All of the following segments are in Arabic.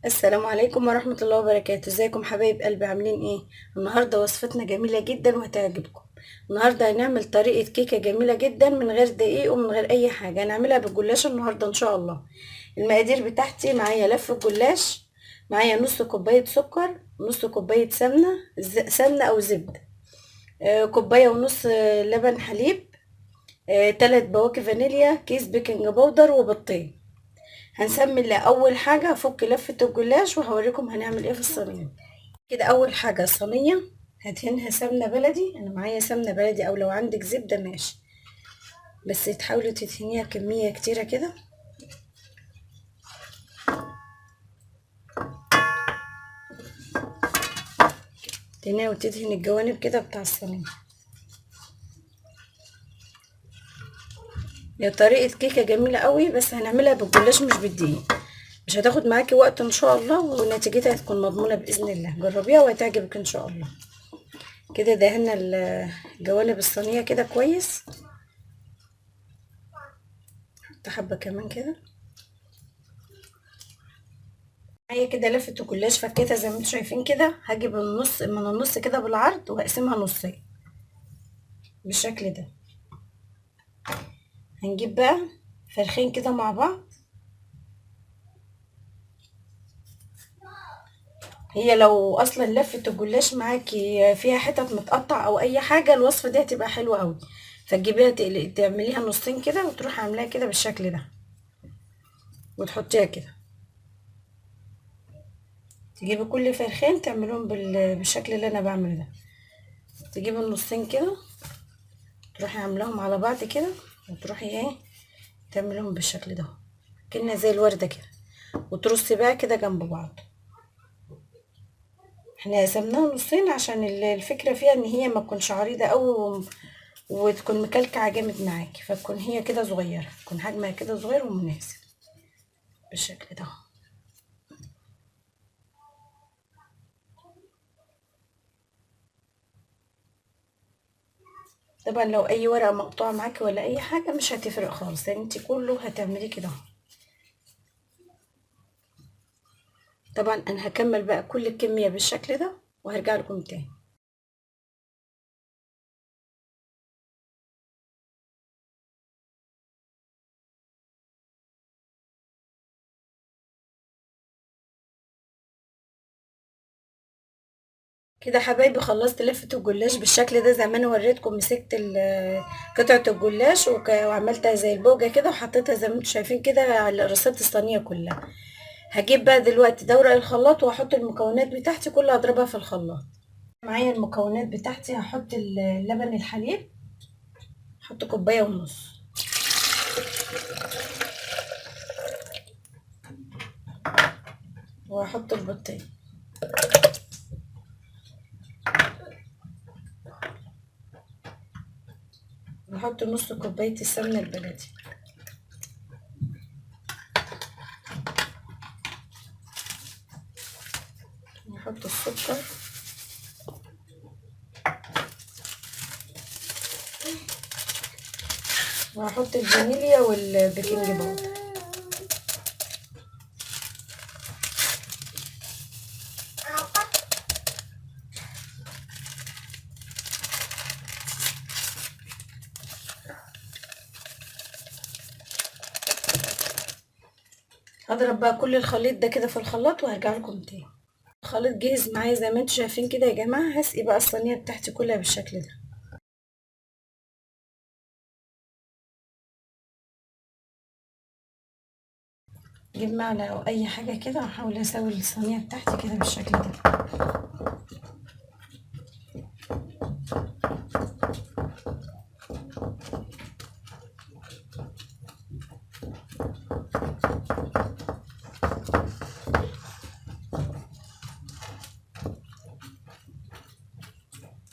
السلام عليكم ورحمة الله وبركاته. ازيكم حبايب قلبي، عاملين ايه؟ النهاردة وصفتنا جميلة جدا وهتعجبكم. النهاردة هنعمل طريقة كيكة جميلة جدا من غير دقيق ومن غير اي حاجة. هنعملها بالجلاش النهاردة ان شاء الله. المقادير بتاعتي: معايا لف الجلاش، معايا نص كوباية سكر، نص كوباية سمنة، سمنة او زبدة، كوباية ونص لبن حليب، 3 بواكي فانيليا، كيس بيكنج باودر، وبيضتين. هنسمي اول حاجه هفك لفه الجلاش وهوريكم هنعمل ايه في الصينيه. كده اول حاجه الصينيه هدهنها سمنه بلدي. انا معايا سمنه بلدي، او لو عندك زبده ماشي، بس تحاولي تدهنيها كميه كتيره كده. تدهنيها وتدهن الجوانب كده بتاع الصينيه. هي طريقه كيكه جميله قوي، بس هنعملها بالجلاش مش بالدقيق. مش هتاخد معاكي وقت ان شاء الله، ونتيجتها هتكون مضمونه باذن الله. جربيها وهتعجبك ان شاء الله. كده دهنا جوانب الصينيه كده كويس. حبه كمان كده. معايا كده لفة الجلاش فكيتها زي ما انتم شايفين كده. هجيب النص من النص كده بالعرض وهقسمها نصين بالشكل ده. هنجيب بقى فرخين كده مع بعض. هي لو اصلا لفة الجلاش معاكي فيها حتت متقطع او اي حاجة، الوصفة دي هتبقى حلوة قوي. فتجيبيها تعمليها نصين كده وتروحي عاملاها كده بالشكل ده وتحطيها كده. تجيبي كل فرخين تعملهم بالشكل اللي انا بعمله ده. تجيبي النصين كده، تروحي عاملاهم على بعض كده، وتروحي ايه تعملهم بالشكل ده كأنها زي الوردة كده، وترصي بقى كده جنب بعض. احنا قسمناها نصين عشان الفكرة فيها ان هي ما تكونش عريضة قوي وتكون مكلكعة جامد معاكي، فتكون هي كده صغيرة، تكون حجمها كده صغير ومناسب بالشكل ده. طبعا لو اي ورقة مقطوعة معاكي ولا اي حاجة مش هتفرق خالص، لان انت كله هتعمليه كده. طبعا انا هكمل بقى كل الكمية بالشكل ده وهرجع لكم تاني. كده حبايبي خلصت لفة الجلاش بالشكل ده زي ما انا وريتكم. مسكت قطعة الجلاش وعملتها زي البوجة كده وحطيتها زي ما انتم شايفين كده على رصيف الصينية كلها. هجيب بقى دلوقتي دورق الخلاط واحط المكونات بتاعتي كلها اضربها في الخلاط. معايا المكونات بتاعتي. هحط اللبن الحليب، هحط كوباية ونص، وهحط البيضتين، وهحط نص كوباية السمنة البلدي، وهحط السكر، وهحط الفانيليا والبيكنج باودر. هضرب بقى كل الخليط ده كده في الخلاط وهرجع لكم تاني. الخليط جاهز معايا زي ما انتم شايفين كده يا جماعه. هسقي بقى الصينيه بتاعتي كلها بالشكل ده. اجيب معلقه او اي حاجه كده واحاول اسوي الصينيه بتاعتي كده بالشكل ده.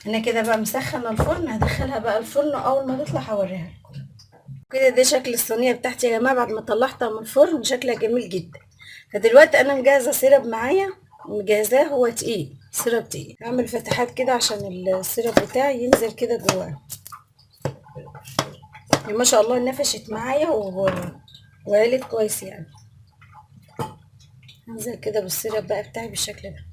انا كده بقى مسخنه الفرن. هدخلها بقى الفرن، اول ما تطلع هوريها لكم. كده ده شكل الصينيه بتاعتي يا جماعه بعد ما طلعتها من الفرن. شكلها جميل جدا. فدلوقتي انا مجهزه سيرب معايا، مجهزاه. هو تقيل، سيرب تقيل. هعمل فتحات كده عشان السيرب بتاعي ينزل كده جواه. ما شاء الله نفشت معايا وعلت كويس يعني. هنزل كده بالسيرب بقى بتاعي بالشكل ده.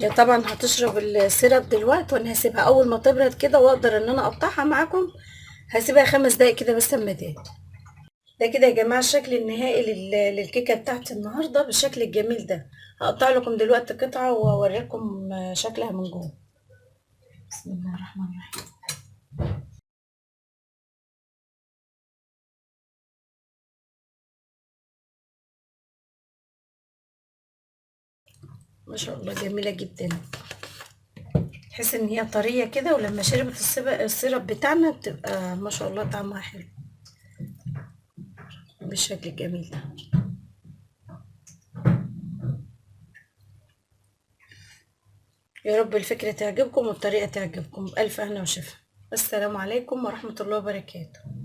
هي طبعا هتشرب السيرب دلوقتي، وانا هسيبها اول ما تبرد كده واقدر ان انا اقطعها معاكم. هسيبها 5 دقايق كده بس اما تهدى. ده كده يا جماعه الشكل النهائي للكيكه بتاعتي النهارده بالشكل الجميل ده. هقطع لكم دلوقتي قطعه واوريكم شكلها من جوه. بسم الله الرحمن الرحيم. ما شاء الله جميله جدا. تحس ان هي طريه كده، ولما شربت السيرب بتاعنا بتبقى ما شاء الله طعمها حلو بالشكل الجميل ده. يا رب الفكرة تعجبكم والطريقة تعجبكم. بألف هنا وشفا. السلام عليكم ورحمة الله وبركاته.